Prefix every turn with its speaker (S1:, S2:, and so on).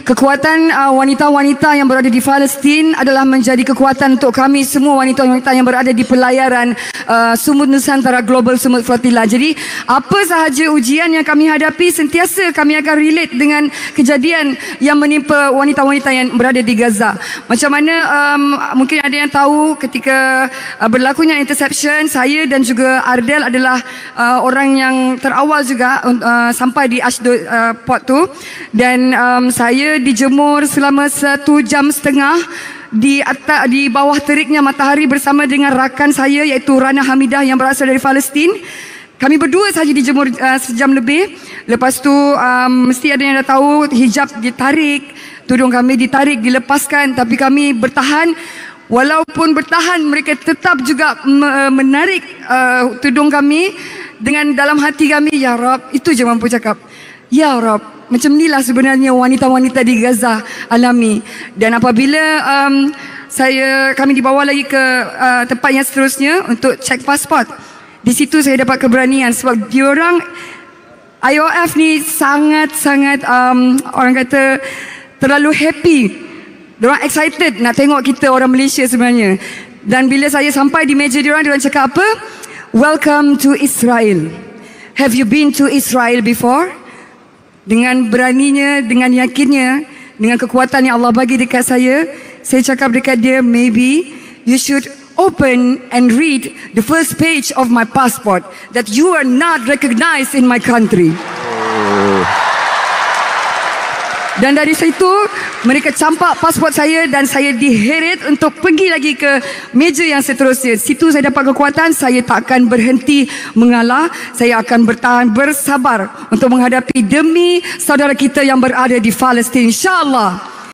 S1: kekuatan wanita-wanita yang berada di Palestin adalah menjadi kekuatan untuk kami semua wanita-wanita yang berada di pelayaran Sumut Nusantara Global Sumut Flotilla. Jadi apa sahaja ujian yang kami hadapi, sentiasa kami akan relate dengan kejadian yang menimpa wanita-wanita yang berada di Gaza. Macam mana mungkin ada yang tahu ketika berlakunya interception, saya dan juga Ardel adalah orang yang terawal juga sampai di Ashdod port tu, dan saya dijemur selama 1 jam setengah di bawah teriknya matahari bersama dengan rakan saya iaitu Rana Hamidah yang berasal dari Palestin. Kami berdua saja dijemur sejam lebih. Lepas tu mesti ada yang dah tahu, hijab ditarik, tudung kami ditarik, dilepaskan, tapi kami bertahan. Walaupun bertahan, mereka tetap juga menarik tudung kami. Dengan dalam hati kami, ya Rab, itu je mampu cakap, ya Rab, macam inilah sebenarnya wanita-wanita di Gaza alami. Dan apabila kami dibawa lagi ke tempat yang seterusnya untuk cek pasport, di situ saya dapat keberanian sebab diorang IOF ni sangat-sangat orang kata terlalu happy. Diorang excited nak tengok kita orang Malaysia sebenarnya. Dan bila saya sampai di meja diorang cakap apa? Welcome to Israel. Have you been to Israel before? Dengan beraninya, dengan yakinnya, dengan kekuatan yang Allah bagi dekat saya cakap dekat dia, maybe you should open and read the first page of my passport that you are not recognized in my country. Dan dari situ mereka campak pasport saya dan saya diheret untuk pergi lagi ke meja yang seterusnya. Situ saya dapat kekuatan, saya tak akan berhenti mengalah. Saya akan bertahan bersabar untuk menghadapi demi saudara kita yang berada di Palestin, insya-Allah.